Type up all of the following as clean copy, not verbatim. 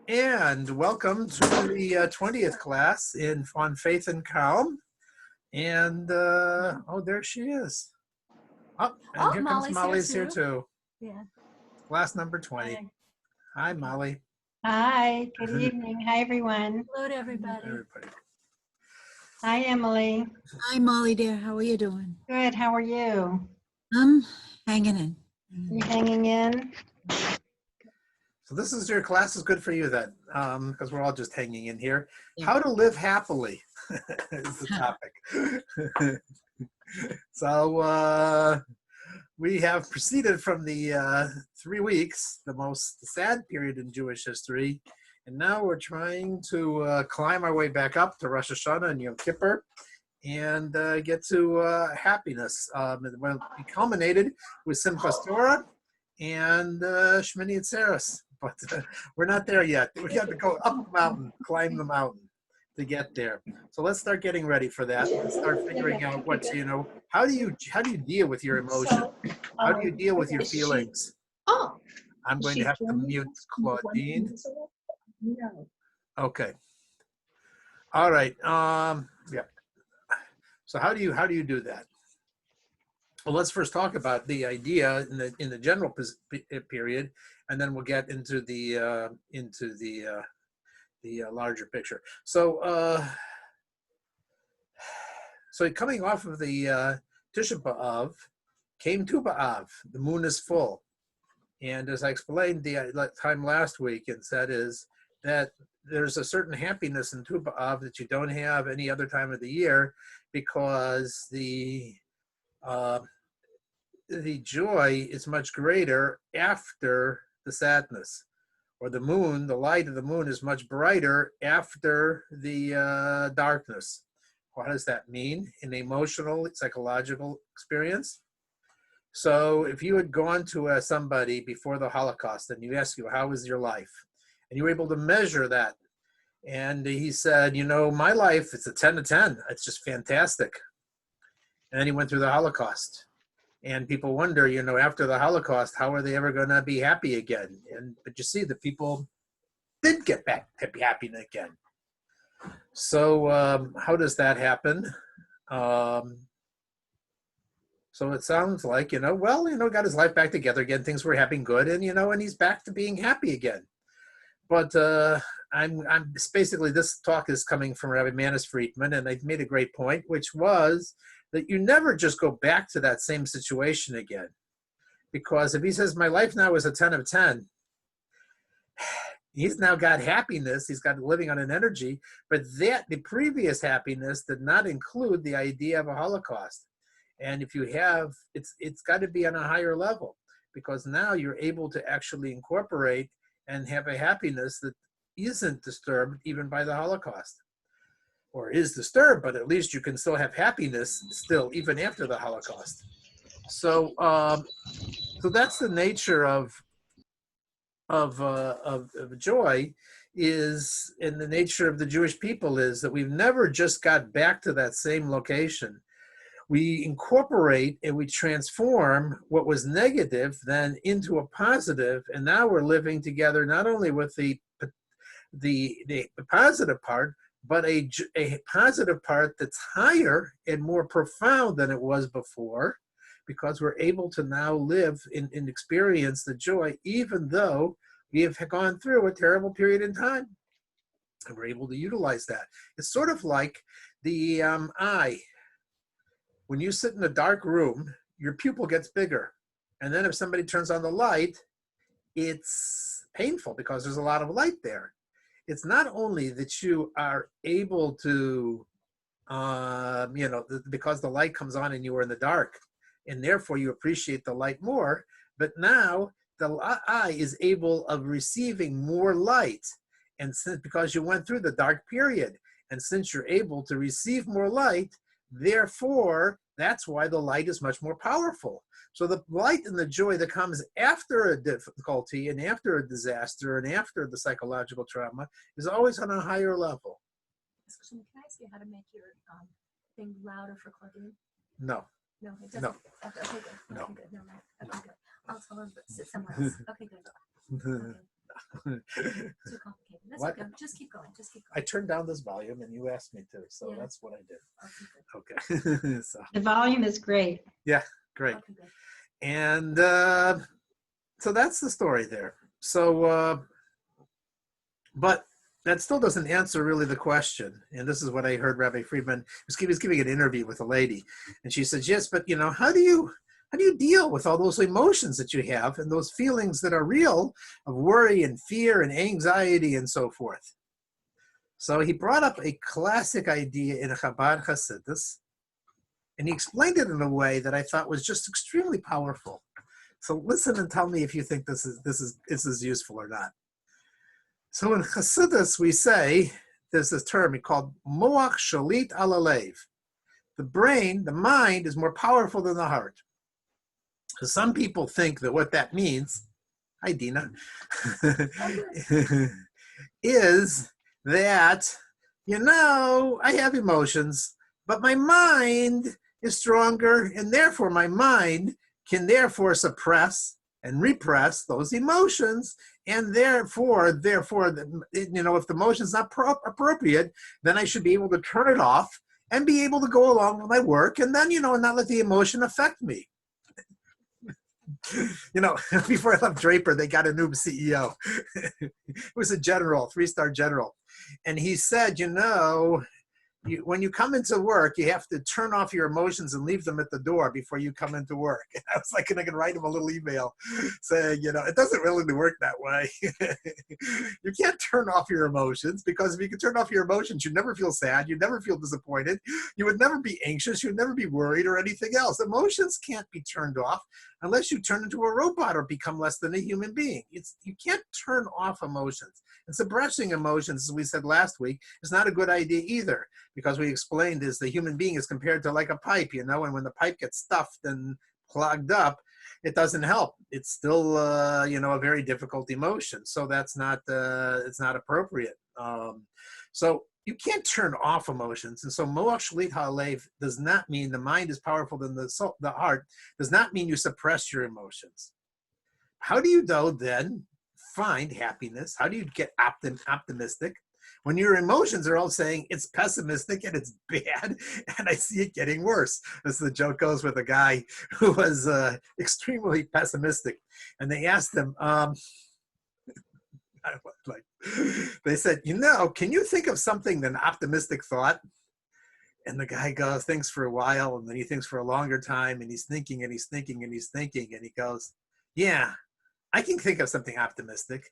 And welcome to the 20th class on Faith and Calm. And oh, there she is. Oh, and here comes Molly's here too. Yeah. Class number 20. Hi, Molly. Hi, good evening. Hi, everyone. Hello to everybody. Everybody. Hi, Emily. Hi, Molly dear. How are you doing? Good. How are you? I'm hanging in. You hanging in? So this is your class is good for you then, because we're all just hanging in here. Yeah. How to live happily is the topic. So we have proceeded from the 3 weeks, the most sad period in Jewish history, and now we're trying to climb our way back up to Rosh Hashanah and Yom Kippur and get to happiness. We culminated with Simchas Torah and Shmini Atzeres, but we're not there yet. We have to go up the mountain, climb the mountain to get there. So let's start getting ready for that. Let's start figuring out what, how do you deal with your emotion? How do you deal with your feelings? Oh, I'm going to have to mute Claudine. Okay. All right. Yeah. So how do you do that? Well, let's first talk about the idea in the general period, and then we'll get into the larger picture. So, so coming off of the Tisha B'Av, came Tu B'Av. The moon is full, and as I explained the time last week, and said is that there's a certain happiness in Tu B'Av that you don't have any other time of the year, because the joy is much greater after the sadness, or the moon, the light of the moon is much brighter after the darkness. What does that mean in emotional, psychological experience? So if you had gone to somebody before the Holocaust and you ask you, how was your life? And you were able to measure that. And he said, my life, it's a 10 to 10. It's just fantastic. And then he went through the Holocaust. And people wonder, after the Holocaust, how are they ever going to be happy again? But you see, the people did get back to be happy again. So how does that happen? So it sounds like, got his life back together again. Things were happening good, and and he's back to being happy again. But I'm basically, this talk is coming from Rabbi Manis Friedman, and they've made a great point, which was that you never just go back to that same situation again. Because if he says, my life now is a 10 of 10, he's now got happiness, he's got living on an energy, but the previous happiness did not include the idea of a Holocaust. And if you have, it's got to be on a higher level, because now you're able to actually incorporate and have a happiness that isn't disturbed even by the Holocaust. Or is disturbed, but at least you can still have happiness still, even after the Holocaust. So, so that's the nature of joy, is, in the nature of the Jewish people, is that we've never just got back to that same location. We incorporate and we transform what was negative then into a positive, and now we're living together not only with the positive part, but a positive part that's higher and more profound than it was before, because we're able to now live and experience the joy, even though we have gone through a terrible period in time. And we're able to utilize that. It's sort of like the eye. When you sit in a dark room, your pupil gets bigger. And then if somebody turns on the light, it's painful because there's a lot of light there. It's not only that you are able to, because the light comes on and you are in the dark, and therefore you appreciate the light more, but now the eye is able of receiving more light. And since, because you went through the dark period, and since you're able to receive more light, therefore, that's why the light is much more powerful. So the light and the joy that comes after a difficulty and after a disaster and after the psychological trauma is always on a higher level. Can I ask you how to make your thing louder for Claudine? No. No, it doesn't. No. Okay, good. No. Okay, good. No. Okay, good. I'll tell her to sit somewhere else. Okay, good. Okay. Too complicated. That's What? okay. Just keep going. Just keep I going. turned down this volume and you asked me to, so Yeah. that's what I did. Okay, good. Okay. So The volume is great. great. Okay, good. And so that's the story there. So, but that still doesn't answer really the question. And this is what I heard Rabbi Friedman he was giving an interview with a lady, and she said, "Yes, but how do you deal with all those emotions that you have and those feelings that are real of worry and fear and anxiety and so forth?" So he brought up a classic idea in Chabad Hasidus, and he explained it in a way that I thought was just extremely powerful. So listen and tell me if you think this is useful or not. So in Hasidus we say there's this term called moach shalit al halev. The brain, the mind, is more powerful than the heart. So some people think that what that means, hi Dina, is that I have emotions, but my mind is stronger, and therefore my mind can therefore suppress and repress those emotions, and therefore, if the emotion's not appropriate, then I should be able to turn it off and be able to go along with my work, and then not let the emotion affect me. Before I left Draper, they got a new CEO. It was a general, 3-star general, and he said, when you come into work, you have to turn off your emotions and leave them at the door before you come into work. And I was like, and I can write him a little email saying, it doesn't really work that way. You can't turn off your emotions, because if you could turn off your emotions, you'd never feel sad. You'd never feel disappointed. You would never be anxious. You'd never be worried or anything else. Emotions can't be turned off unless you turn into a robot or become less than a human being. You can't turn off emotions. And suppressing emotions, as we said last week, is not a good idea either, because we explained is the human being is compared to like a pipe, and when the pipe gets stuffed and clogged up, it doesn't help. It's still, a very difficult emotion. So that's not, it's not appropriate. So you can't turn off emotions. And so moach shalit halev does not mean the mind is powerful than the heart, does not mean you suppress your emotions. How do you then find happiness? How do you get optimistic when your emotions are all saying it's pessimistic and it's bad and I see it getting worse? As the joke goes with a guy who was extremely pessimistic, and they asked him, they said, can you think of something an optimistic thought? And the guy thinks for a while, and then he thinks for a longer time, and he's thinking and he's thinking and he's thinking, and he goes, yeah, I can think of something optimistic.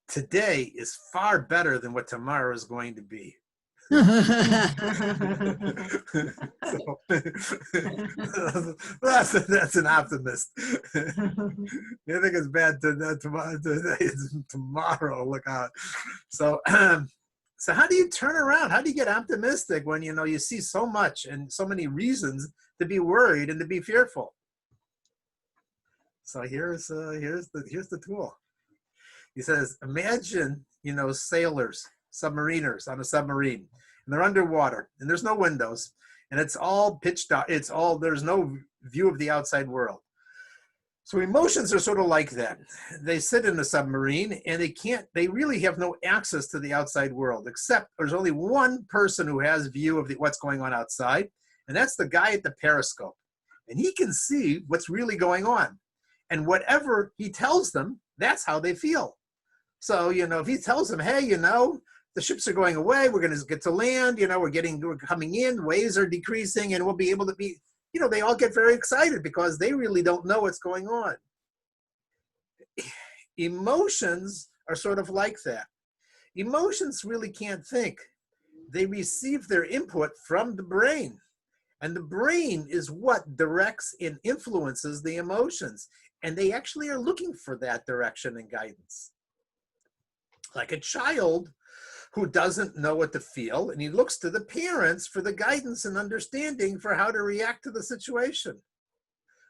Today is far better than what tomorrow is going to be. So, that's an optimist. You think it's bad today is tomorrow. Look out. So how do you turn around? How do you get optimistic when you see so much and so many reasons to be worried and to be fearful? So here's the tool. He says, imagine sailors, submariners on a submarine, and they're underwater, and there's no windows, and it's all pitch dark. There's no view of the outside world. So emotions are sort of like that. They sit in a submarine, and they really have no access to the outside world, except there's only one person who has view of what's going on outside, and that's the guy at the periscope. And he can see what's really going on. And whatever he tells them, that's how they feel. So, if he tells them, hey, the ships are going away, we're going to get to land, we're coming in, waves are decreasing, and we'll be able to be, they all get very excited because they really don't know what's going on. Emotions are sort of like that. Emotions really can't think. They receive their input from the brain. And the brain is what directs and influences the emotions. And they actually are looking for that direction and guidance. Like a child who doesn't know what to feel, and he looks to the parents for the guidance and understanding for how to react to the situation.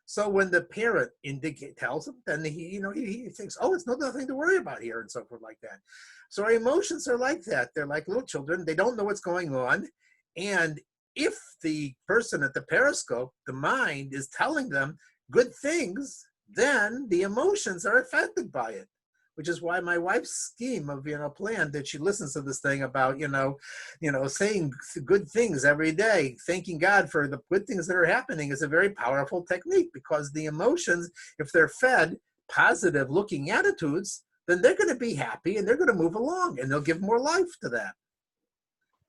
So when the parent tells him, then he thinks, oh, it's nothing to worry about here, and so forth like that. So our emotions are like that. They're like little children. They don't know what's going on. And if the person at the periscope, the mind, is telling them good things, then the emotions are affected by it. which is why my wife's scheme of, plan that she listens to this thing about, saying good things every day, thanking God for the good things that are happening is a very powerful technique, because the emotions, if they're fed positive looking attitudes, then they're going to be happy and they're going to move along and they'll give more life to that.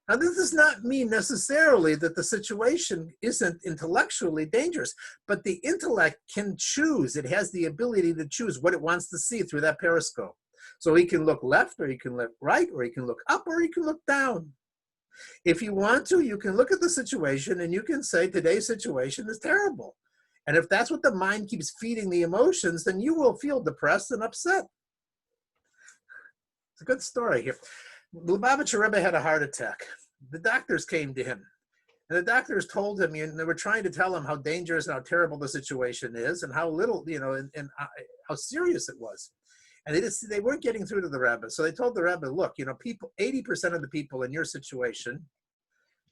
Now, this does not mean necessarily that the situation isn't intellectually dangerous, but the intellect can choose. It has the ability to choose what it wants to see through that periscope. So he can look left, or he can look right, or he can look up, or he can look down. If you want to, you can look at the situation and you can say, today's situation is terrible. And if that's what the mind keeps feeding the emotions, then you will feel depressed and upset. It's a good story here. Lubavitcher Rebbe had a heart attack. The doctors came to him, and the doctors told him, they were trying to tell him how dangerous and how terrible the situation is, and how little, and how serious it was. And they weren't getting through to the Rebbe. So they told the Rebbe, look, people, 80% of the people in your situation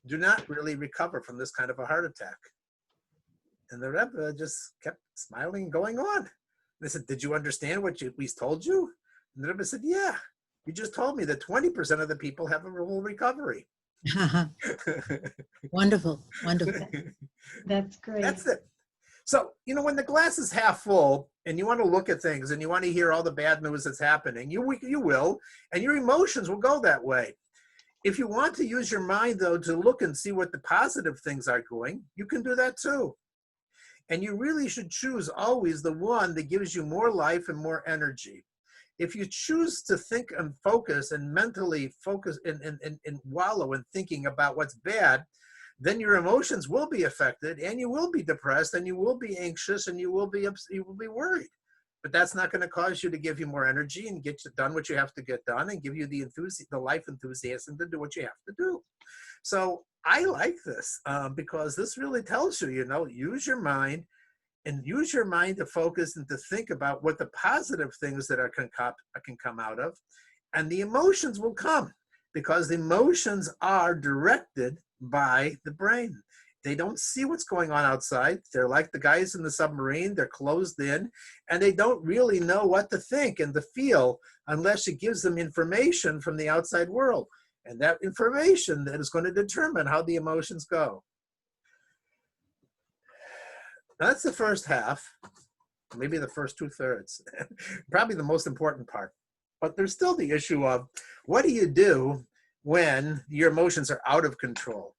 do not really recover from this kind of a heart attack. And the Rebbe just kept smiling and going on. They said, did you understand what we told you? And the Rebbe said, yeah. You just told me that 20% of the people have a full recovery. Wonderful, wonderful. That's great. That's it. So, when the glass is half full and you want to look at things and you want to hear all the bad news that's happening, you will, and your emotions will go that way. If you want to use your mind, though, to look and see what the positive things are going, you can do that too. And you really should choose always the one that gives you more life and more energy. If you choose to think and focus and mentally focus and wallow in thinking about what's bad, then your emotions will be affected, and you will be depressed, and you will be anxious, and you will be worried. But that's not going to cause you to give you more energy and get you done what you have to get done, and give you the life enthusiasm to do what you have to do. So I like this because this really tells you, use your mind. And use your mind to focus and to think about what the positive things that can come out of. And the emotions will come, because the emotions are directed by the brain. They don't see what's going on outside. They're like the guys in the submarine. They're closed in, and they don't really know what to think and to feel unless it gives them information from the outside world. And that information that is going to determine how the emotions go. That's the first half, maybe the first 2/3, probably the most important part. But there's still the issue of, what do you do when your emotions are out of control?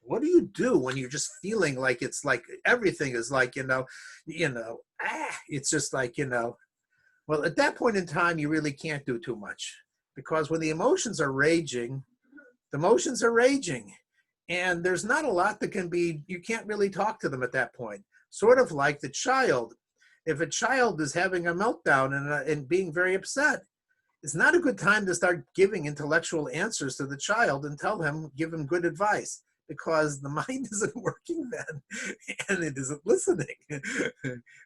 What do you do when you're just feeling like it's like everything is like, it's just like, well, at that point in time, you really can't do too much, because when the emotions are raging, and there's not a lot that you can't really talk to them at that point. Sort of like the child. If a child is having a meltdown and being very upset, it's not a good time to start giving intellectual answers to the child and give him good advice, because the mind isn't working then, and it isn't listening.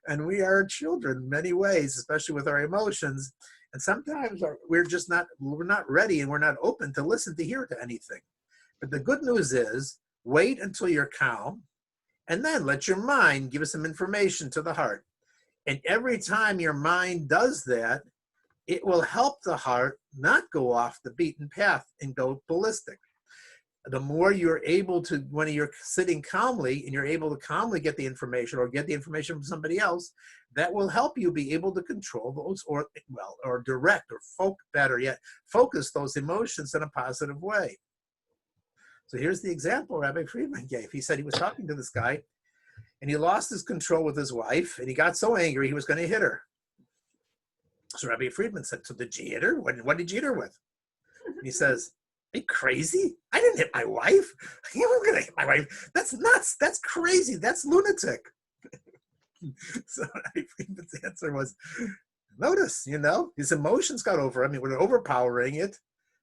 And we are children in many ways, especially with our emotions. And sometimes we're not ready, and we're not open to listen to hear to anything. But the good news is, wait until you're calm, and then let your mind give us some information to the heart. And every time your mind does that, it will help the heart not go off the beaten path and go ballistic. The more you're able to, when you're sitting calmly and you're able to calmly get the information, or get the information from somebody else, that will help you be able to control those, or direct, or better yet, focus those emotions in a positive way. So here's the example Rabbi Friedman gave. He said he was talking to this guy, and he lost his control with his wife, and he got so angry he was going to hit her. So Rabbi Friedman said, so did you hit her? What did you hit her with? And he says, are you crazy? I didn't hit my wife. You weren't going to hit my wife. That's nuts. That's crazy. That's lunatic. So Rabbi Friedman's answer was, notice, his emotions got over him. We're overpowering it.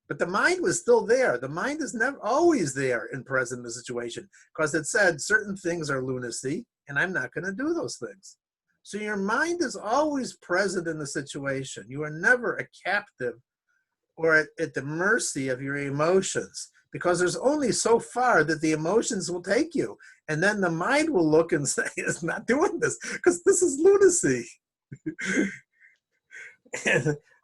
But the mind was still there. The mind is never always there and present in the situation, because it said certain things are lunacy, and I'm not going to do those things. So your mind is always present in the situation. You are never a captive or at the mercy of your emotions, because there's only so far that the emotions will take you. And then the mind will look and say, it's not doing this, because this is lunacy.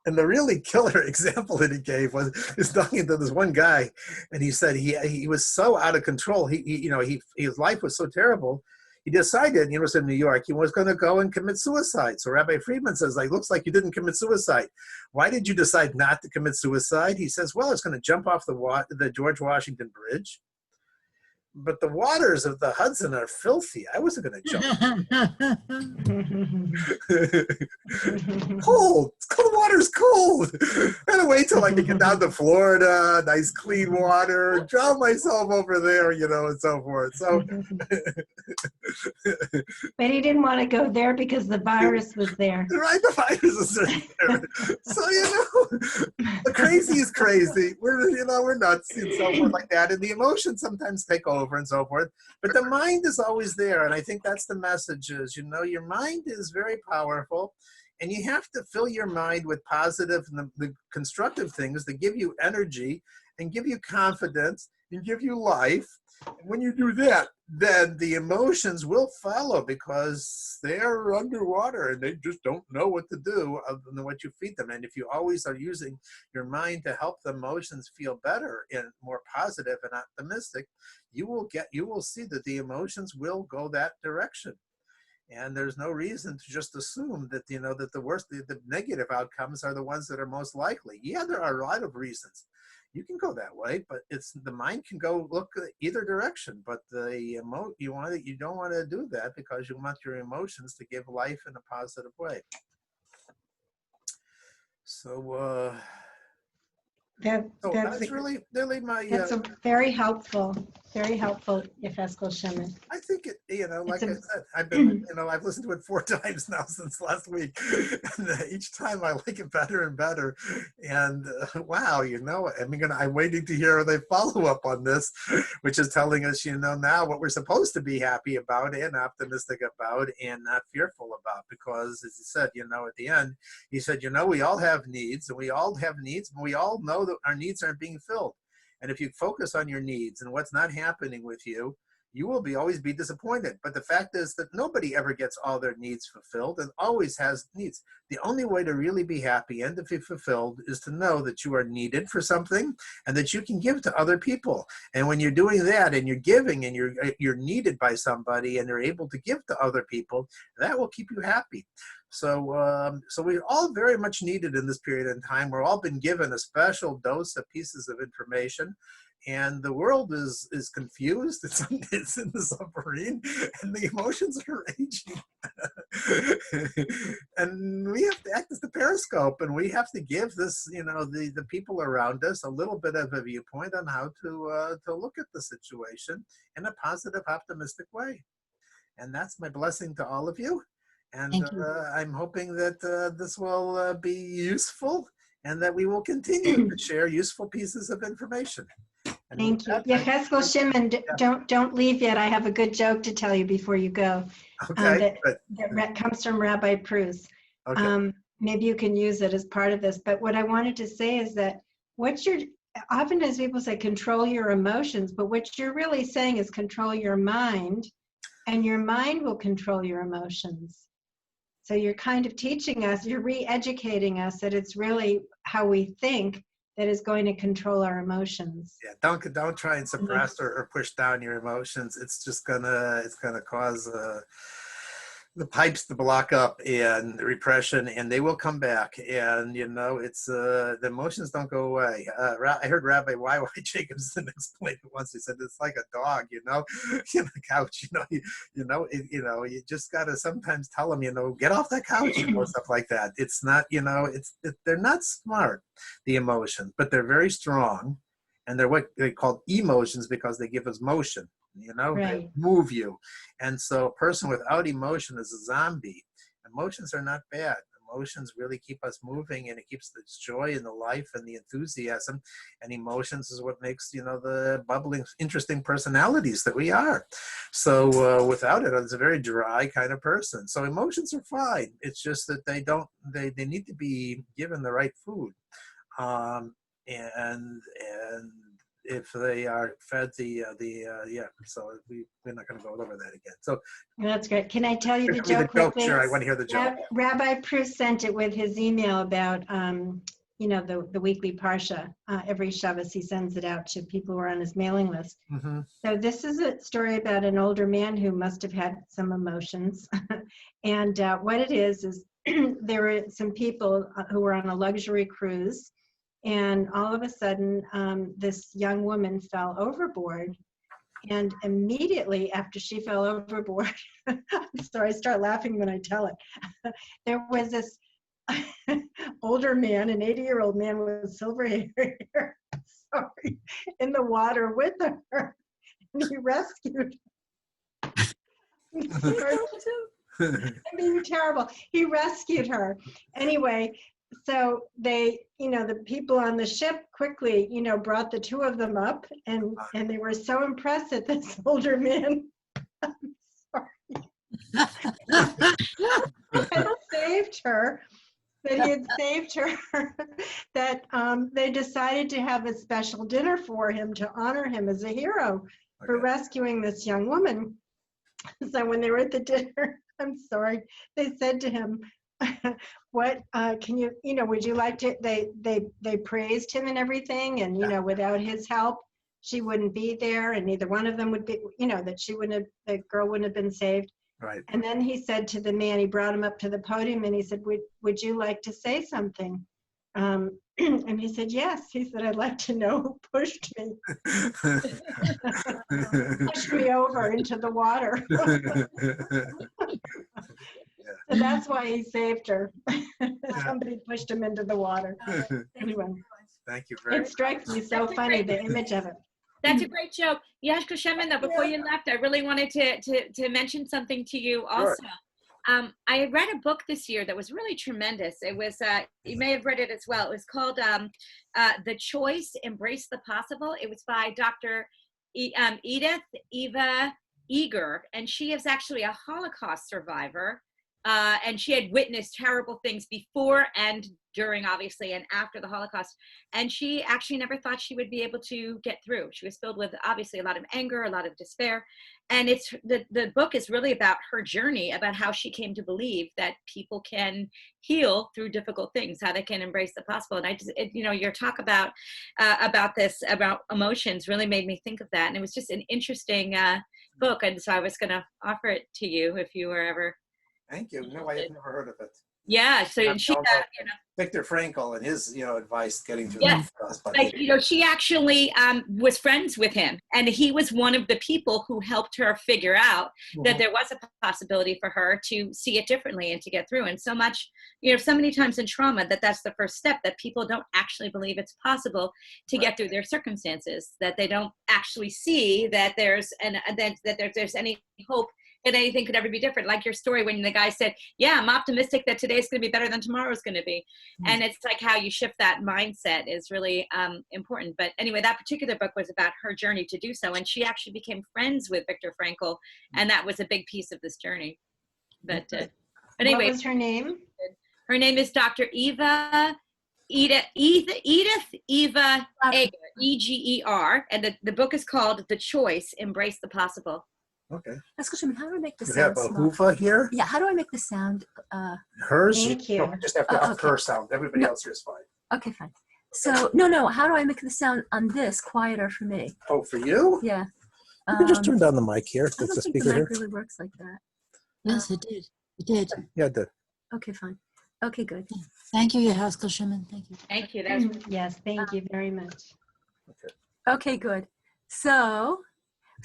And the really killer example that he gave was he's talking to this one guy, and he said he was so out of control. His life was so terrible. He decided, at the University of New York, he was going to go and commit suicide. So Rabbi Friedman says, like, looks like you didn't commit suicide. Why did you decide not to commit suicide? He says, well, I was going to jump off the George Washington Bridge, but the waters of the Hudson are filthy. I wasn't going to jump. Cold. The water's cold. I gotta wait till I can get down to Florida, nice clean water, drown myself over there, and so forth. So, But he didn't want to go there because the virus was there. right, the virus is right there. So, the crazy is crazy. We're nuts and so forth like that. And the emotions sometimes take over and so forth. But the mind is always there. And I think that's the message is, your mind is very powerful. And you have to fill your mind with positive and the constructive things that give you energy and give you confidence and give you life. And when you do that, then the emotions will follow because they're underwater and they just don't know what to do other than what you feed them. And if you always are using your mind to help the emotions feel better and more positive and optimistic, you will see that the emotions will go that direction. And there's no reason to just assume that, that the worst, the negative outcomes are the ones that are most likely. Yeah, there are a lot of reasons. You can go that way, but the mind can go look either direction. But you don't want to do that because you want your emotions to give life in a positive way. So, that's really my. That's a very helpful, Yechezkel Shimon. I think it, like I said, I've been, I've listened to it 4 times now since last week. And each time I like it better and better. And wow, I'm waiting to hear the follow up on this, which is telling us, now what we're supposed to be happy about and optimistic about and not fearful about. Because as he said, at the end, he said, we all have needs and we all know that our needs aren't being filled. And if you focus on your needs and what's not happening with you, you will always be disappointed. But the fact is that nobody ever gets all their needs fulfilled and always has needs. The only way to really be happy and to be fulfilled is to know that you are needed for something and that you can give to other people. And when you're doing that and you're giving and you're needed by somebody and they're able to give to other people, that will keep you happy. So we're all very much needed in this period in time. We're all been given a special dose of pieces of information. And the world is confused. It's in the submarine, and the emotions are raging. And we have to act as the periscope, and we have to give this, the people around us a little bit of a viewpoint on how to look at the situation in a positive, optimistic way. And that's my blessing to all of you. And I'm hoping that this will be useful, and that we will continue to share useful pieces of information. And Thank you. Yechezkel Shimon, don't leave yet. I have a good joke to tell you before you go. Okay. That comes from Rabbi Prus. Okay. Maybe you can use it as part of this. But what I wanted to say is that often as people say control your emotions, but what you're really saying is control your mind, and your mind will control your emotions. So you're kind of teaching us, you're re-educating us that it's really how we think that is going to control our emotions. Yeah, don't try and suppress or push down your emotions. It's just gonna cause the pipes to block up and repression, and they will come back. And it's the emotions don't go away. I heard Rabbi Y.Y. Jacobson explain it once. He said it's like a dog, in the couch. You just gotta sometimes tell them, get off that couch, stuff like that. It's not, they're not smart, the emotions, but they're very strong, and they're what they call emotions because they give us motion. Right. They move you. And so a person without emotion is a zombie. Emotions are not bad. Emotions really keep us moving, and it keeps the joy in the life and the enthusiasm. And emotions is what makes, the bubbling, interesting personalities that we are. So without it, it's a very dry kind of person. So emotions are fine. It's just that they need to be given the right food. And if they are fed yeah. So we're not going to go over that again. So That's great. Can I tell you the give me joke quickly? Sure, I want to hear the joke. Rabbi Proust sent it with his email about, the weekly Parsha. Every Shabbos, he sends it out to people who are on his mailing list. Mm-hmm. So this is a story about an older man who must have had some emotions. And what it is there were some people who were on a luxury cruise. And all of a sudden, this young woman fell overboard. And immediately after she fell overboard, I'm sorry, I start laughing when I tell it. There was this older man, an 80-year-old man with silver hair, sorry, in the water with her. And he rescued her. I mean, terrible. He rescued her. Anyway, so they, the people on the ship quickly, brought the two of them up, and they were so impressed that this older man, I'm sorry, had saved her, that they decided to have a special dinner for him to honor him as a hero for rescuing this young woman. So when they were at the dinner, I'm sorry, they said to him, what can you, would you like to, they praised him and everything, and without his help she wouldn't be there, and neither one of them would be, that the girl wouldn't have been saved. Right. And then he said to the man, he brought him up to the podium and he said, would you like to say something? And he said, yes. He said, I'd like to know who pushed me. Pushed me over into the water. So that's why he saved her. Somebody pushed him into the water. Anyway, Thank you very it much. strikes me so funny, the image of it. That's a great joke. Yashka Shemin, though, before you left, I really wanted to mention something to you also. Sure. I read a book this year that was really tremendous. It was, you may have read it as well. It was called The Choice, Embrace the Possible. It was by Dr. Edith Eva Eger, and she is actually a Holocaust survivor. And she had witnessed terrible things before and during, obviously, and after the Holocaust. And she actually never thought she would be able to get through. She was filled with, obviously, a lot of anger, a lot of despair. And it's the book is really about her journey, about how she came to believe that people can heal through difficult things, how they can embrace the possible. And your talk about this, about emotions, really made me think of that. And it was just an interesting book. And so I was going to offer it to you if you were ever. Thank you. No, I had never heard of it. Yeah, so she, Viktor Frankl and his, advice getting through. Yes. She actually was friends with him, and he was one of the people who helped her figure out that there was a possibility for her to see it differently and to get through. And so many times in trauma that's the first step, that people don't actually believe it's possible to get through their circumstances, that they don't actually see that there's any hope that anything could ever be different. Like your story when the guy said, yeah, I'm optimistic that today's going to be better than tomorrow's going to be. And it's like how you shift that mindset is really important. But anyway, that particular book was about her journey to do so. And she actually became friends with Viktor Frankl. And that was a big piece of this journey. But anyway. What was her name? Her name is Dr. Edith Eva Eger, E-G-E-R. And the book is called The Choice, Embrace the Possible. Okay. How do I make the You sound have a small? hoofa here? Yeah, how do I make the sound? Hers? Thank you. No, you just have to Oh, have okay. her sound. Everybody No. else here is fine. Okay, fine. So, no, how do I make the sound on this quieter for me? Oh, for you? Yeah. You can just turn down the mic here. I That's don't the think the speaker mic here. really works like that. Yes, it did. It did. Yeah, the Okay, fine. Okay, good. Thank you, Yehezkel Shimon. Thank you. Thank you. That's Yes, thank you very much. Okay, good. So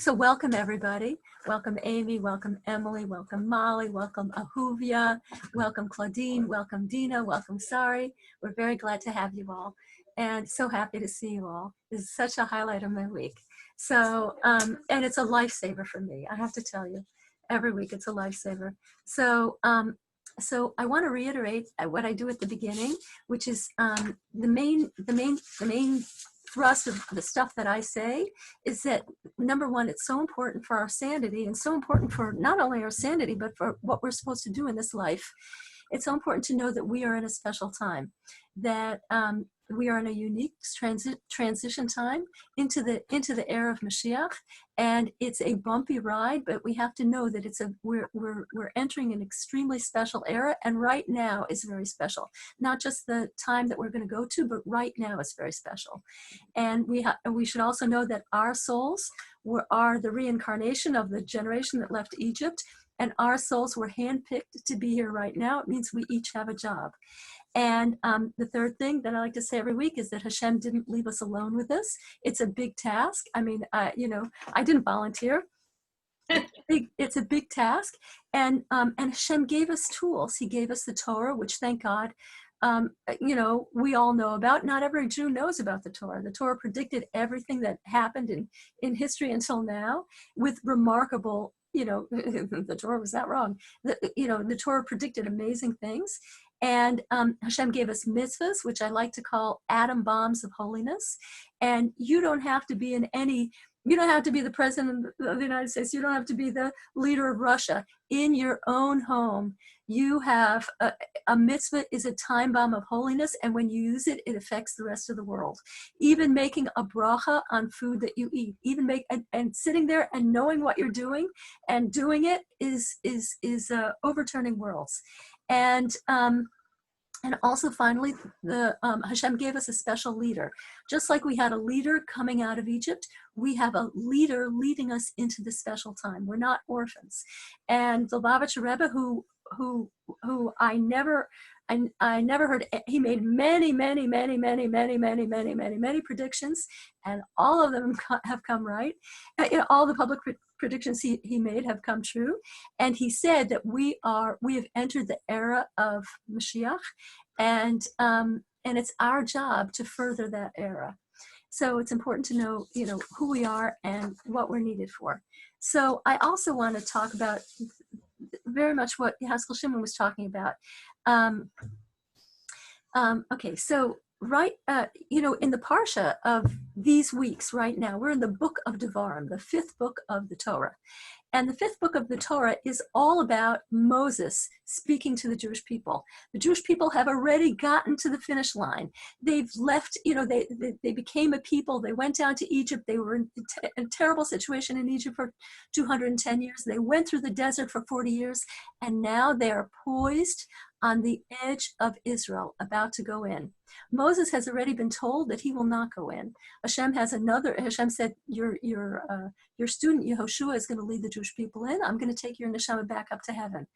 welcome everybody. Welcome Amy, welcome Emily, welcome Molly, welcome Ahuvia, welcome Claudine, welcome Dina, welcome Sari. We're very glad to have you all and so happy to see you all. This is such a highlight of my week. So, and it's a lifesaver for me, I have to tell you. Every week it's a lifesaver. So I want to reiterate what I do at the beginning, which is the main thrust of the stuff that I say is that, number one, it's so important for our sanity and so important for not only our sanity, but for what we're supposed to do in this life. It's so important to know that we are in a special time. that we are in a unique transition time into the era of Mashiach, and it's a bumpy ride. But we have to know that we're entering an extremely special era, and right now is very special. Not just the time that we're going to go to, but right now is very special. And we should also know that our souls are the reincarnation of the generation that left Egypt, and our souls were handpicked to be here right now. It means we each have a job. And the third thing that I like to say every week is that Hashem didn't leave us alone with this. It's a big task. I mean, I didn't volunteer. It's a big task. And Hashem gave us tools. He gave us the Torah, which, thank God, we all know about. Not every Jew knows about the Torah. The Torah predicted everything that happened in history until now with remarkable, the Torah was that wrong. The Torah predicted amazing things. And Hashem gave us mitzvahs, which I like to call atom bombs of holiness. And you don't have to be you don't have to be the president of the United States. You don't have to be the leader of Russia. In your own home, you have a mitzvah is a time bomb of holiness. And when you use it, it affects the rest of the world. Even making a bracha on food that you eat, and sitting there and knowing what you're doing and doing it is overturning worlds. And also, finally, Hashem gave us a special leader. Just like we had a leader coming out of Egypt, we have a leader leading us into this special time. We're not orphans. And the Lubavitcher Rebbe, who I never heard, he made many predictions, and all of them have come right. All the public predictions he made have come true. And he said that we have entered the era of Mashiach, and it's our job to further that era. So it's important to know, who we are and what we're needed for. So I also want to talk about very much what Haskell Shimon was talking about. Okay, so right, in the Parsha of these weeks right now, we're in the book of Devarim, the 5th book of the Torah. And the 5th book of the Torah is all about Moses speaking to the Jewish people. The Jewish people have already gotten to the finish line. They've left, they became a people. They went down to Egypt. They were in a terrible situation in Egypt for 210 years. They went through the desert for 40 years. And now they are poised on the edge of Israel, about to go in. Moses has already been told that he will not go in. Hashem said, your student Yehoshua is going to lead the Jewish people in. I'm going to take your neshama back up to heaven.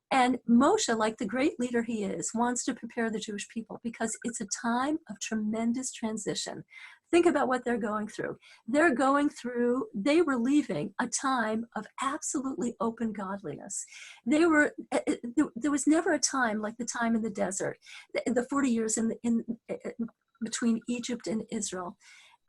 And Moshe, like the great leader he is, wants to prepare the Jewish people because it's a time of tremendous transition. Think about what they're going through. They were leaving a time of absolutely open godliness. There was never a time like the time in the desert, the 40 years in between Egypt and Israel.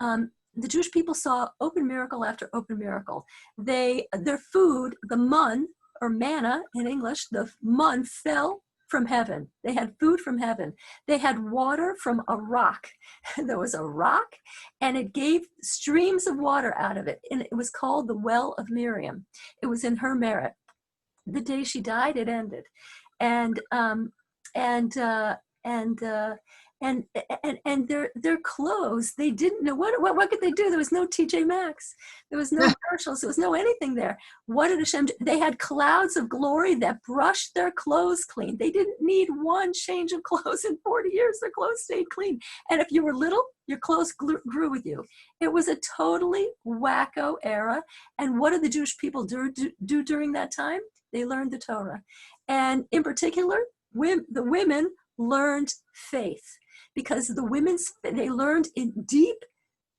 The Jewish people saw open miracle after open miracle. Their food, the mun, or manna in English, the mun fell from heaven. They had food from heaven. They had water from a rock. There was a rock, and it gave streams of water out of it. And it was called the Well of Miriam. It was in her merit. The day she died, it ended. And their clothes, they didn't know what could they do. There was no TJ Maxx, there was no Marshalls, there was no anything there. What did Hashem do? They had clouds of glory that brushed their clothes clean. They didn't need one change of clothes in 40 years. Their clothes stayed clean. And if you were little, your clothes grew with you. It was a totally wacko era. And what did the Jewish people do during that time? They learned the Torah. And in particular, the women learned faith, because they learned in deep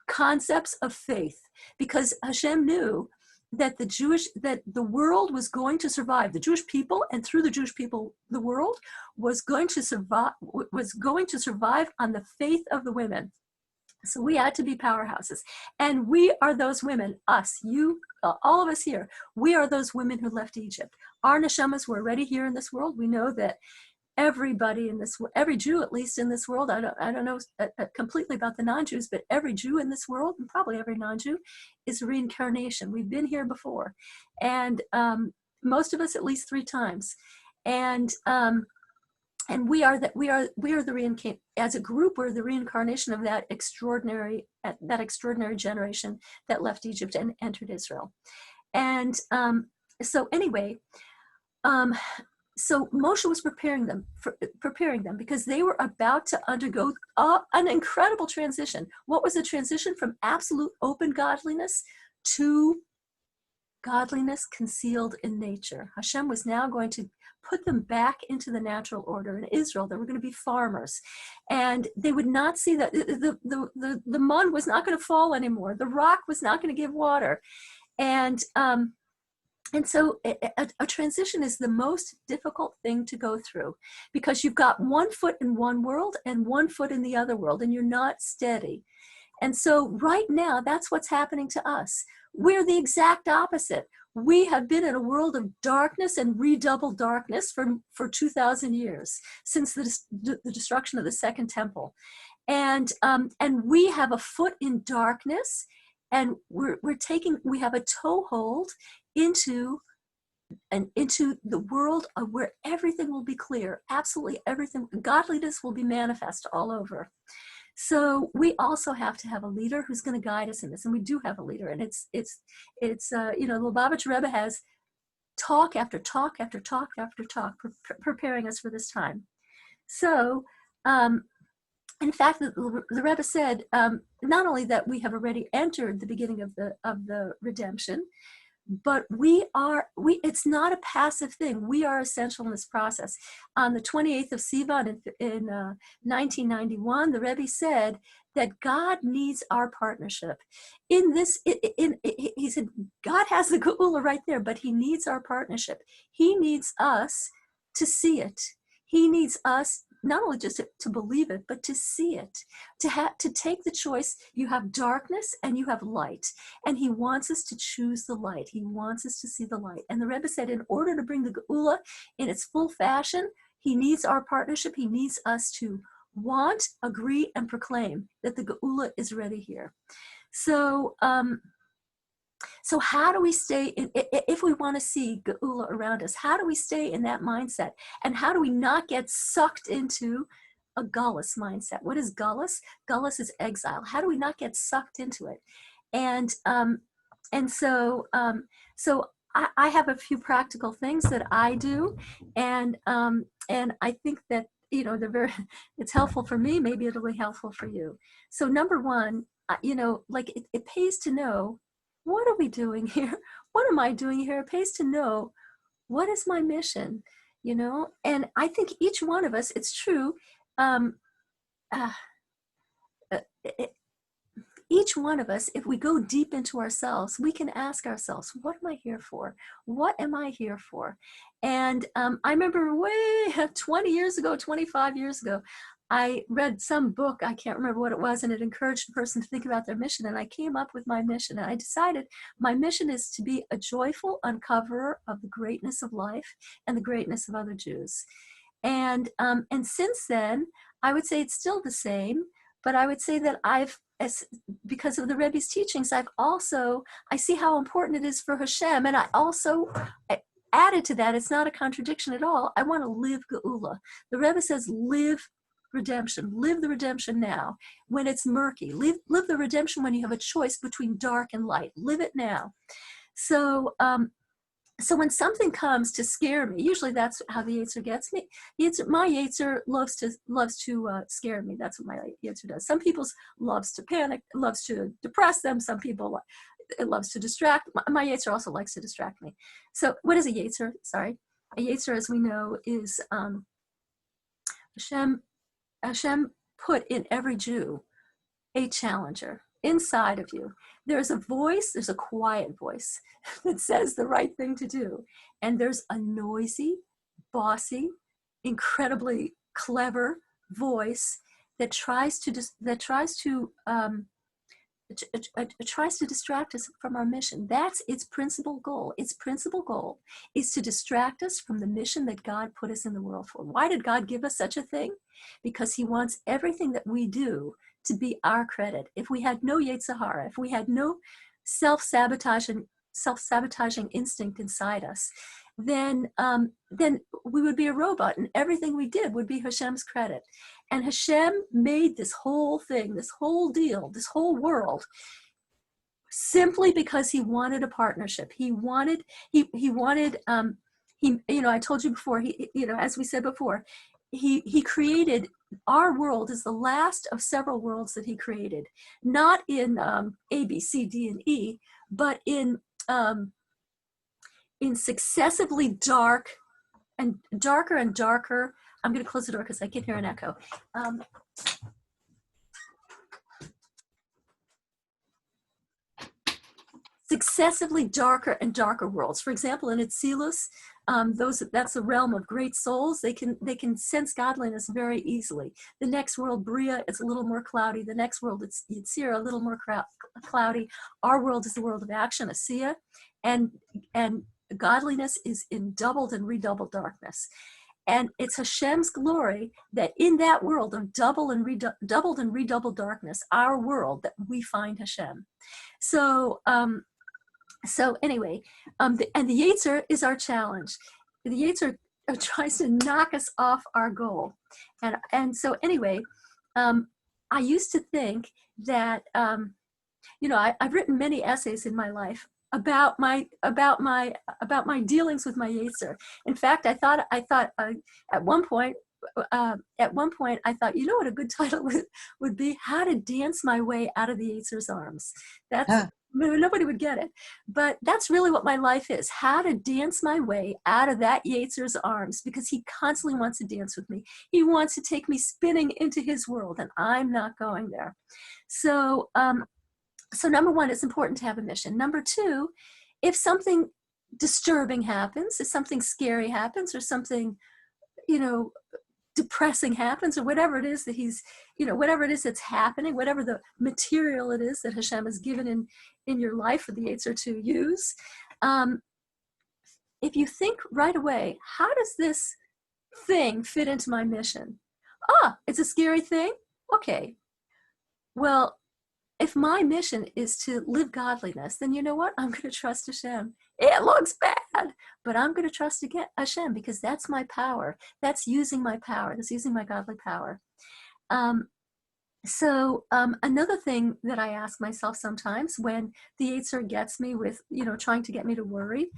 concepts of faith, because Hashem knew that the world was going to survive. The Jewish people, and through the Jewish people, the world was going to survive on the faith of the women. So we had to be powerhouses. And we are those women, us, you, all of us here. We are those women who left Egypt. Our neshamas were already here in this world. We know that everybody every Jew at least in this world, I don't know completely about the non-Jews, but every Jew in this world, and probably every non-Jew, is reincarnation. We've been here before. And most of us at least 3 times. And and we are the as a group, we're the reincarnation of that extraordinary generation that left Egypt and entered Israel. And so anyway, so Moshe was preparing them because they were about to undergo an incredible transition. What was the transition? From absolute open godliness to godliness concealed in nature. Hashem was now going to put them back into the natural order. In Israel, they were going to be farmers, and they would not see that the mud was not going to fall anymore. The rock was not going to give water, and so a transition is the most difficult thing to go through, because you've got one foot in one world and one foot in the other world, and you're not steady. And so right now, that's what's happening to us. We're the exact opposite. We have been in a world of darkness and redoubled darkness for 2,000 years, since the destruction of the Second Temple. And we have a foot in darkness, and we have a toehold into the world of where everything will be clear. Absolutely everything. Godliness will be manifest all over. So we also have to have a leader who's going to guide us in this, and we do have a leader. And it's the Lubavitch Rebbe has talk after talk after talk after talk, preparing us for this time. So, in fact, the Rebbe said not only that we have already entered the beginning of the redemption, but it's not a passive thing. We are essential in this process. On the 28th of Sivan in 1991, the Rebbe said that God needs our partnership. He said, God has the Geula right there, but he needs our partnership. He needs us to see it. He needs us not only just to believe it, but to see it, to take the choice. You have darkness and you have light, and he wants us to choose the light. He wants us to see the light. And the Rebbe said, in order to bring the Geula in its full fashion, he needs our partnership. He needs us to want, agree, and proclaim that the Geula is ready here. So, so how do we stay, if we want to see Geula around us, how do we stay in that mindset? And how do we not get sucked into a gullus mindset? What is gullus? Gullus is exile. How do we not get sucked into it? And so I have a few practical things that I do, and I think that it's helpful for me. Maybe it'll be helpful for you. So number one, it pays to know, what are we doing here? What am I doing here? It pays to know, what is my mission? And I think each one of us, it's true, each one of us, if we go deep into ourselves, we can ask ourselves, what am I here for? What am I here for? And I remember 20 years ago, 25 years ago, I read some book, I can't remember what it was, and it encouraged a person to think about their mission. And I came up with my mission, and I decided my mission is to be a joyful uncoverer of the greatness of life and the greatness of other Jews. And since then, I would say it's still the same, but I would say that because of the Rebbe's teachings, I see how important it is for Hashem, and I added to that, it's not a contradiction at all, I want to live Geula. The Rebbe says, live redemption. Live the redemption now when it's murky. Live the redemption when you have a choice between dark and light. Live it now. So when something comes to scare me, usually that's how the Yetzer gets me. My Yetzer loves to scare me. That's what my Yetzer does. Some people's loves to panic, loves to depress them. Some people it loves to distract. My Yetzer also likes to distract me. So what is a Yetzer? Sorry. A Yetzer, as we know, is Hashem put in every Jew a challenger inside of you. There's a voice, there's a quiet voice that says the right thing to do. And there's a noisy, bossy, incredibly clever voice that tries to distract us from our mission. That's its principal goal. Its principal goal is to distract us from the mission that God put us in the world for. Why did God give us such a thing? Because he wants everything that we do to be our credit. If we had no Yetzer Hara, if we had no self-sabotaging instinct inside us, then we would be a robot, and everything we did would be Hashem's credit. And Hashem made this whole thing, this whole deal, this whole world, simply because he wanted a partnership. He wanted, I told you before, as we said before, he created, our world is the last of several worlds that he created, not in A, B, C, D, and E, but in successively dark and darker and darker. I'm going to close the door because I can hear an echo. Successively darker and darker worlds. For example, in Atzilus, that's a realm of great souls. They can sense godliness very easily. The next world, Bria, is a little more cloudy. The next world, it's Yitzir, a little more cloudy. Our world is the world of action, Asiya, and godliness is in doubled and redoubled darkness. And it's Hashem's glory that in that world of doubled and redoubled darkness, our world, that we find Hashem. So anyway, and the Yetzer is our challenge. The Yetzer tries to knock us off our goal. And so anyway, I used to think that, I've written many essays in my life about my dealings with my Yetzer. In fact, I thought at one point I thought, what a good title would be, How to Dance My Way Out of the Yetzer's Arms. Nobody would get it, but that's really what my life is, how to dance my way out of that Yetzer's arms, because he constantly wants to dance with me. He wants to take me spinning into his world, and I'm not going there. So number one, it's important to have a mission. Number two, if something disturbing happens, if something scary happens, or something, depressing happens, or whatever it is that whatever it is that's happening, whatever the material it is that Hashem has given in your life for the Yetzer to use, if you think right away, how does this thing fit into my mission? It's a scary thing? Okay. Well, if my mission is to live godliness, then you know what? I'm going to trust Hashem. It looks bad, but I'm going to trust Hashem, because that's my power. That's using my power. That's using my godly power. Another thing that I ask myself sometimes when the Yetzer gets me with, trying to get me to worry,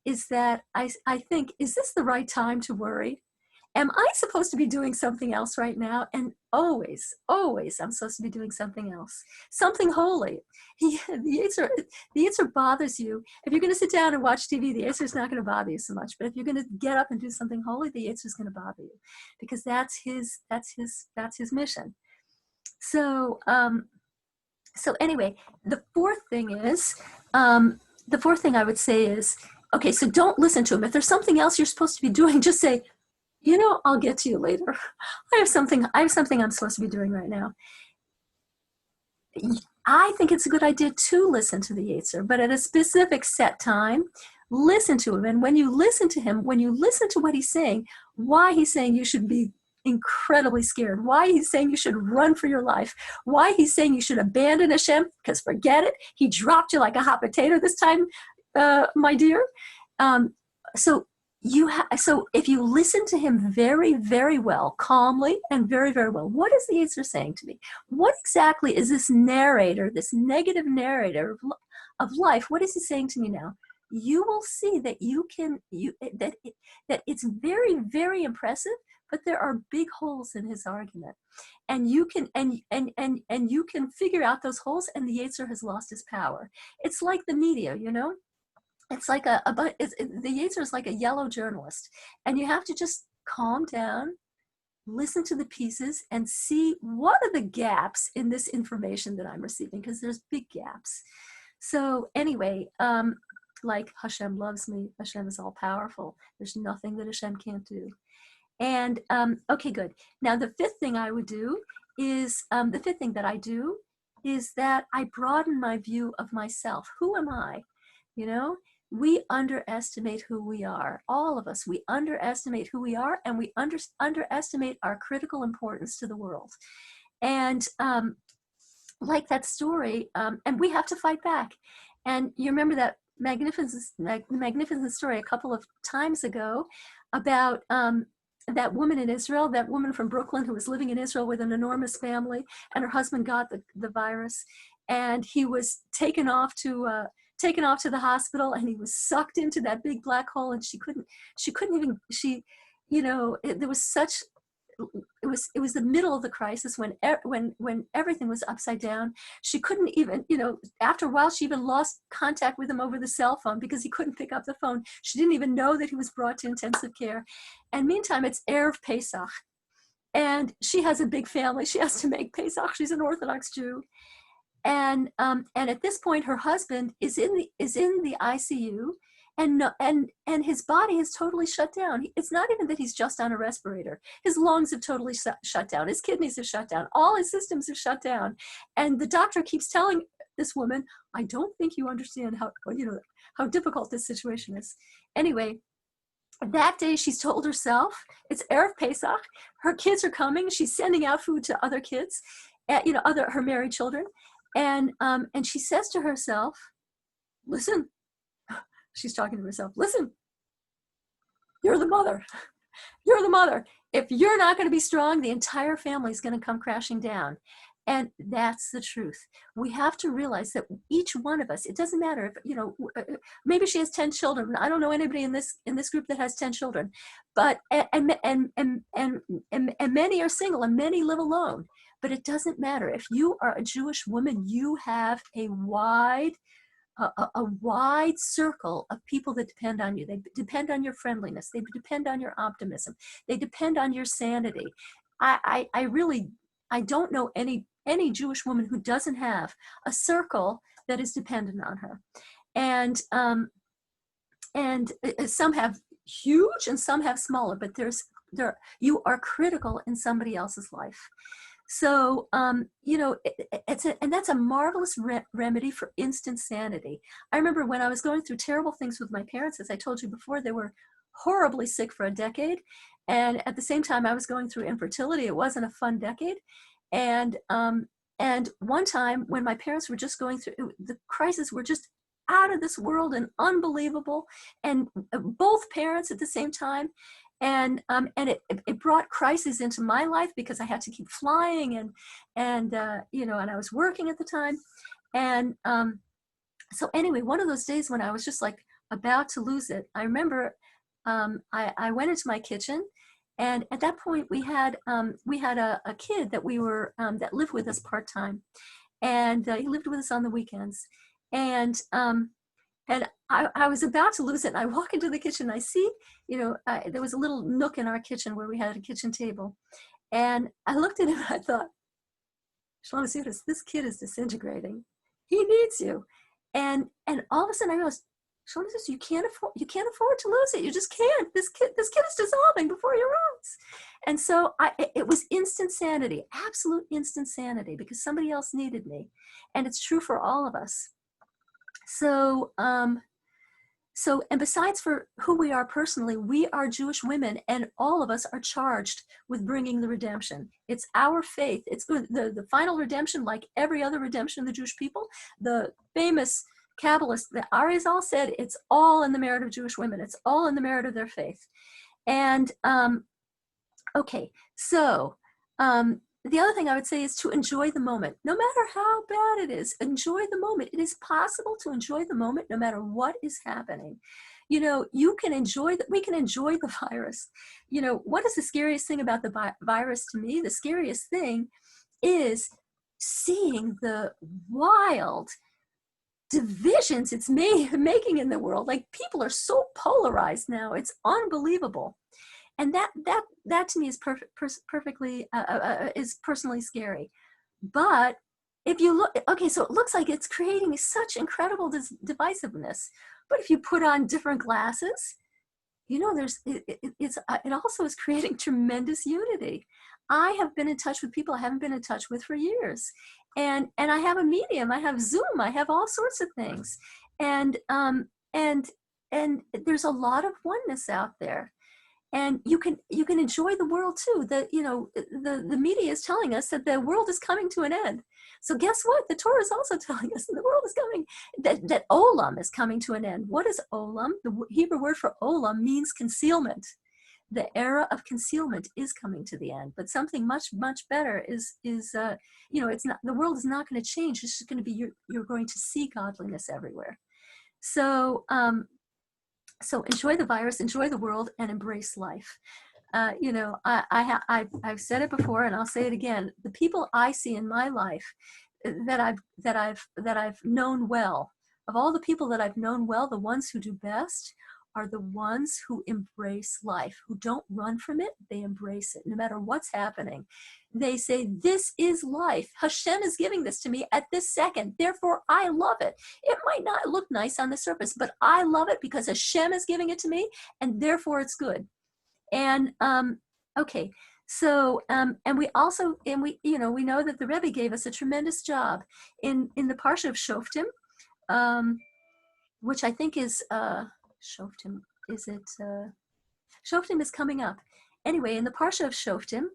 is that I think, is this the right time to worry? Am I supposed to be doing something else right now? And always I'm supposed to be doing something else, something holy. The Yetzer bothers you. If you're going to sit down and watch TV, the Yetzer is not going to bother you so much. But if you're going to get up and do something holy, the Yetzer is going to bother you, because that's his mission. So anyway, the fourth thing I would say is, okay, so don't listen to him. If there's something else you're supposed to be doing, just say, I'll get to you later. I have something I'm supposed to be doing right now. I think it's a good idea to listen to the Yetzer, but at a specific set time, listen to him. And when you listen to him, when you listen to what he's saying, why he's saying you should be incredibly scared, why he's saying you should run for your life, why he's saying you should abandon Hashem, because forget it, he dropped you like a hot potato this time, my dear. So if you listen to him very, very well, calmly and very, very well, what is the Yetzer saying to me? What exactly is this narrator, this negative narrator of life? What is he saying to me now? You will see that that it's very, very impressive, but there are big holes in his argument, and you can and you can figure out those holes, and the Yetzer has lost his power. It's like the media, It's like the Yetzer is like a yellow journalist, and you have to just calm down, listen to the pieces, and see what are the gaps in this information that I'm receiving, because there's big gaps. So anyway, like Hashem loves me, Hashem is all powerful. There's nothing that Hashem can't do. And okay, good. Now the fifth thing I do is that I broaden my view of myself. Who am I? We underestimate who we are. All of us, we underestimate who we are, and we underestimate our critical importance to the world. And like that story, and we have to fight back. And you remember magnificent story a couple of times ago about that woman in Israel, that woman from Brooklyn who was living in Israel with an enormous family, and her husband got the virus, and he was taken off to the hospital, and he was sucked into that big black hole, and she couldn't even, there was such, it was the middle of the crisis when everything was upside down. She couldn't even, after a while she even lost contact with him over the cell phone because he couldn't pick up the phone. She didn't even know that he was brought to intensive care. And meantime, it's Erev Pesach, and she has a big family. She has to make Pesach. She's an Orthodox Jew. And at this point, her husband is in the ICU, and his body is totally shut down. It's not even that he's just on a respirator. His lungs have totally shut down. His kidneys have shut down. All his systems have shut down. And the doctor keeps telling this woman, "I don't think you understand how difficult this situation is." Anyway, that day she's told herself, it's Erev Pesach, her kids are coming. She's sending out food to other kids, her married children. And she says to herself, listen, she's talking to herself, listen, you're the mother. You're the mother. If you're not going to be strong, the entire family is going to come crashing down. And that's the truth. We have to realize that each one of us, it doesn't matter if, maybe she has 10 children. I don't know anybody in this group that has 10 children, but, and many are single and many live alone. But it doesn't matter. If you are a Jewish woman, you have a wide circle of people that depend on you. They depend on your friendliness. They depend on your optimism. They depend on your sanity. I don't know any Jewish woman who doesn't have a circle that is dependent on her. And some have huge and some have smaller, but you are critical in somebody else's life. So, and that's a marvelous remedy for instant sanity. I remember when I was going through terrible things with my parents, as I told you before, they were horribly sick for a decade. And at the same time, I was going through infertility. It wasn't a fun decade. And one time when my parents were just going through, the crises were just out of this world and unbelievable. And both parents at the same time. And it brought crises into my life because I had to keep flying and I was working at the time. And so anyway, one of those days when I was just like about to lose it, I remember I went into my kitchen, and at that point we had a kid that that lived with us part-time, and he lived with us on the weekends. And I was about to lose it, and I walk into the kitchen, I see, there was a little nook in our kitchen where we had a kitchen table. And I looked at him and I thought, Shlomo Zudas, this kid is disintegrating. He needs you. And all of a sudden I realized, Shlomo Zudas, you can't afford to lose it. You just can't. This kid is dissolving before your eyes. And so it was instant sanity, absolute instant sanity, because somebody else needed me. And it's true for all of us. So, and besides for who we are personally, we are Jewish women, and all of us are charged with bringing the redemption. It's our faith. It's the final redemption, like every other redemption of the Jewish people. The famous Kabbalist, the Arizal, said it's all in the merit of Jewish women. It's all in the merit of their faith. And, okay, so, the other thing I would say is to enjoy the moment. No matter how bad it is, enjoy the moment. It is possible to enjoy the moment no matter what is happening. You can enjoy that. We can enjoy the virus. What is the scariest thing about the virus to me? The scariest thing is seeing the wild divisions it's making in the world. Like, people are so polarized now. It's unbelievable. And that to me is perfectly is personally scary. But if you look, okay, so it looks like it's creating such incredible divisiveness. But if you put on different glasses, it also is creating tremendous unity. I have been in touch with people I haven't been in touch with for years, and I have a medium, I have Zoom, I have all sorts of things, and there's a lot of oneness out there. and you can enjoy the world too. The media is telling us that the world is coming to an end. So guess what? The Torah is also telling us that the world is coming, that olam is coming to an end. What is olam? The Hebrew word for olam means concealment. The era of concealment is coming to the end, but something much, much better is it's not, the world is not going to change. It's just going to be, you're going to see godliness everywhere. So, so enjoy the virus, enjoy the world, and embrace life. I've said it before, and I'll say it again. The people I see in my life that I've known well, of all the people that I've known well, the ones who do best are the ones who embrace life, who don't run from it. They embrace it, no matter what's happening. They say, this is life. Hashem is giving this to me at this second. Therefore, I love it. It might not look nice on the surface, but I love it because Hashem is giving it to me, and therefore it's good. And okay, so and we also, we know that the Rebbe gave us a tremendous job in the Parsha of Shoftim, which I think is Shoftim. Shoftim is coming up. Anyway, in the Parsha of Shoftim,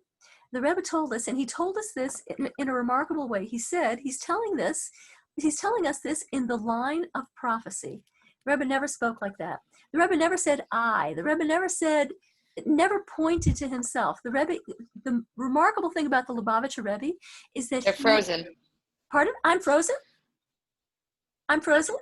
the Rebbe told us, and he told us this in a remarkable way. He said, he's telling us this in the line of prophecy. The Rebbe never spoke like that. The Rebbe never said I. The Rebbe never pointed to himself. The remarkable thing about the Lubavitcher Rebbe is that They're frozen. Pardon? I'm frozen? I'm frozen?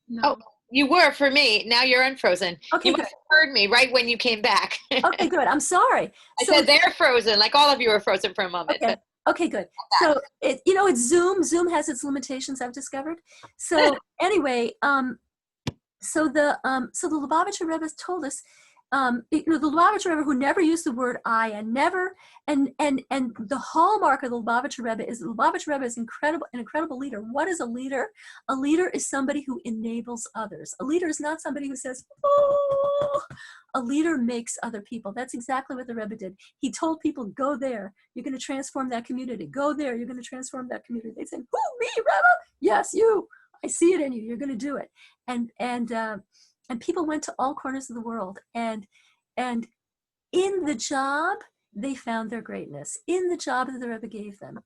No. Oh, you were for me. Now you're unfrozen. Okay, You good. must have heard me right when you came back. Okay, good. I'm sorry. I said they're frozen, like all of you were frozen for a moment. Okay. Okay, good. So it's Zoom. Zoom has its limitations, I've discovered. So anyway, so the Lubavitcher Rebbe told us, the Lubavitcher Rebbe, who never used the word I, and the hallmark of the Lubavitcher Rebbe is an incredible leader. What is a leader? A leader is somebody who enables others. A leader is not somebody who says, oh. A leader makes other people. That's exactly what the Rebbe did. He told people, go there. You're going to transform that community. Go there. You're going to transform that community. They said, who, me, Rebbe? Yes, you. I see it in you. You're going to do it. And people went to all corners of the world. And in the job, they found their greatness. In the job that the Rebbe gave them.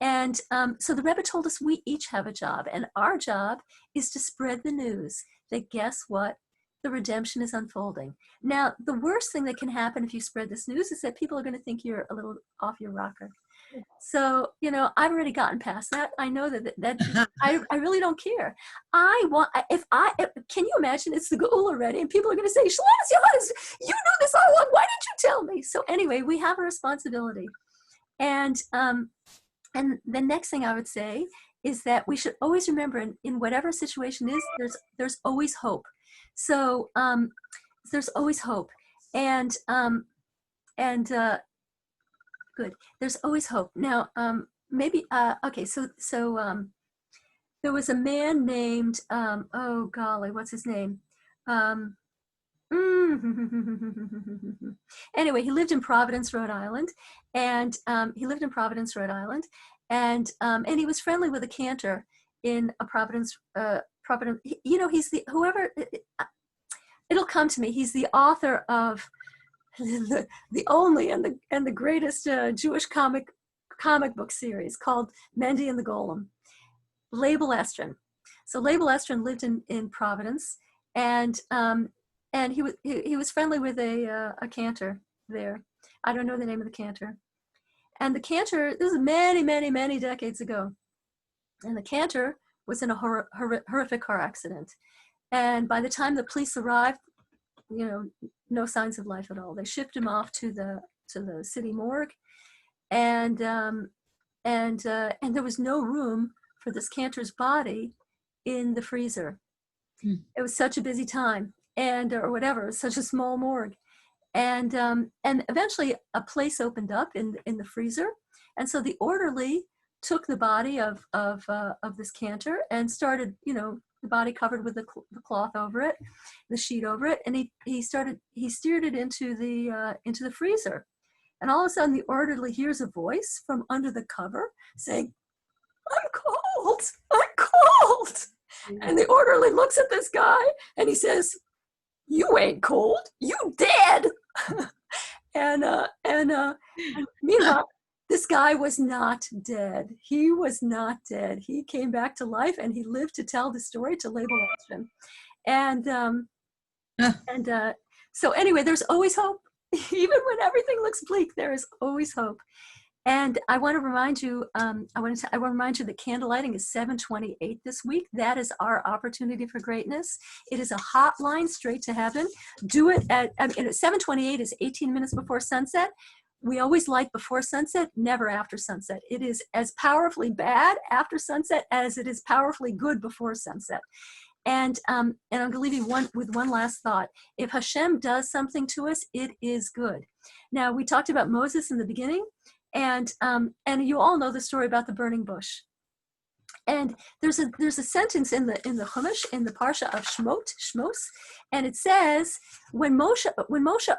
And so the Rebbe told us we each have a job. And our job is to spread the news that guess what? The redemption is unfolding. Now, the worst thing that can happen if you spread this news is that people are going to think you're a little off your rocker. So, I've already gotten past that. I know that I really don't care. Can you imagine it's the Goul already and people are going to say, Shlomo Yohannes, you knew this all along. Why didn't you tell me? So anyway, we have a responsibility. And the next thing I would say is that we should always remember in whatever situation is, there's always hope. So there's always hope. And good. There's always hope. Now, maybe, okay, so there was a man named, oh golly, what's his name? Anyway, he lived in Providence, Rhode Island, and he was friendly with a cantor in a Providence, he's it'll come to me. He's the author of the only and the greatest Jewish comic book series called Mendy and the Golem. Leibel Estrin. So Leibel Estrin lived in Providence, and he was friendly with a cantor there. I don't know the name of the cantor. And the cantor, this was many decades ago, and the cantor was in a horrific car accident. And by the time the police arrived, no signs of life at all. They shipped him off to the city morgue, and there was no room for this cantor's body in the freezer. It was such a busy time, or whatever. It was such a small morgue, and eventually a place opened up in the freezer, and so the orderly took the body of this cantor and started, the body covered with the cloth over it, the sheet over it, and he steered it into the freezer, and all of a sudden the orderly hears a voice from under the cover saying, "I'm cold, I'm cold," and the orderly looks at this guy and he says, "You ain't cold, you dead." and meanwhile, this guy was not dead. He was not dead. He came back to life, and he lived to tell the story to label Ashton. And so anyway, there's always hope. Even when everything looks bleak, there is always hope. And I want to remind you, I want to remind you that candle lighting is 7:28 this week. That is our opportunity for greatness. It is a hotline straight to heaven. Do it at 7:28 is 18 minutes before sunset. We always light before sunset, never after sunset. It is as powerfully bad after sunset as it is powerfully good before sunset. And I'm going to leave you with one last thought. If Hashem does something to us, it is good. Now, we talked about Moses in the beginning. And you all know the story about the burning bush. And there's a sentence in the Chumash, in the Parsha of Shmos, and it says when Moses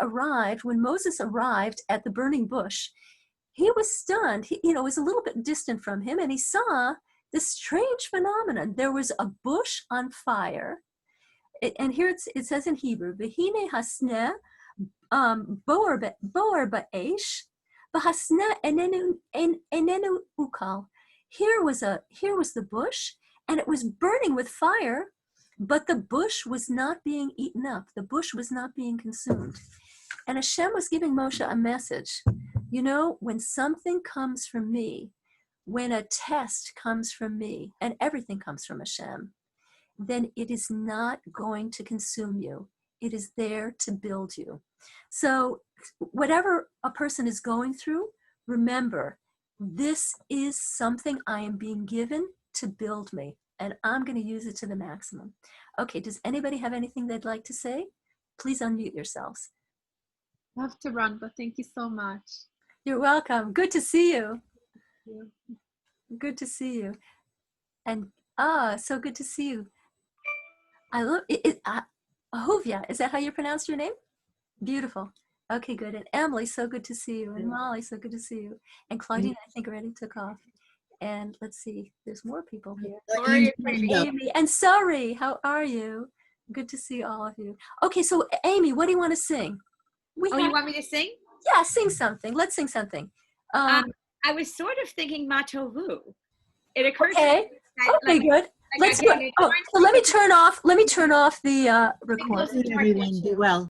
arrived at the burning bush, he was stunned. It was a little bit distant from him, and he saw this strange phenomenon. There was a bush on fire, and here it says in Hebrew, "V'hine hasneh boar ba'esh." Here was the bush, and it was burning with fire, but the bush was not being eaten up. The bush was not being consumed. And Hashem was giving Moshe a message. When something comes from me, when a test comes from me, and everything comes from Hashem, then it is not going to consume you. It is there to build you. So whatever a person is going through, remember, this is something I am being given to build me, and I'm going to use it to the maximum. Okay, does anybody have anything they'd like to say? Please unmute yourselves. I have to run, but thank you so much. You're welcome. Good to see you. Thank you. Good to see you. And so good to see you. I love it. Ahuvia, is that how you pronounce your name? Beautiful. Okay, good. And Emily, so good to see you. And Molly, so good to see you. And Claudine, I think, already took off. And let's see, there's more people here. Sorry, Amy and Sari, how are you? Good to see all of you. Okay, so Amy, what do you want to sing? You want me to sing? Yeah, sing something. Let's sing something. I was sort of thinking Matovu. It occurred to Okay. me. Okay, good. Let's do it. Oh, so let me turn off the recording. Everyone, be well.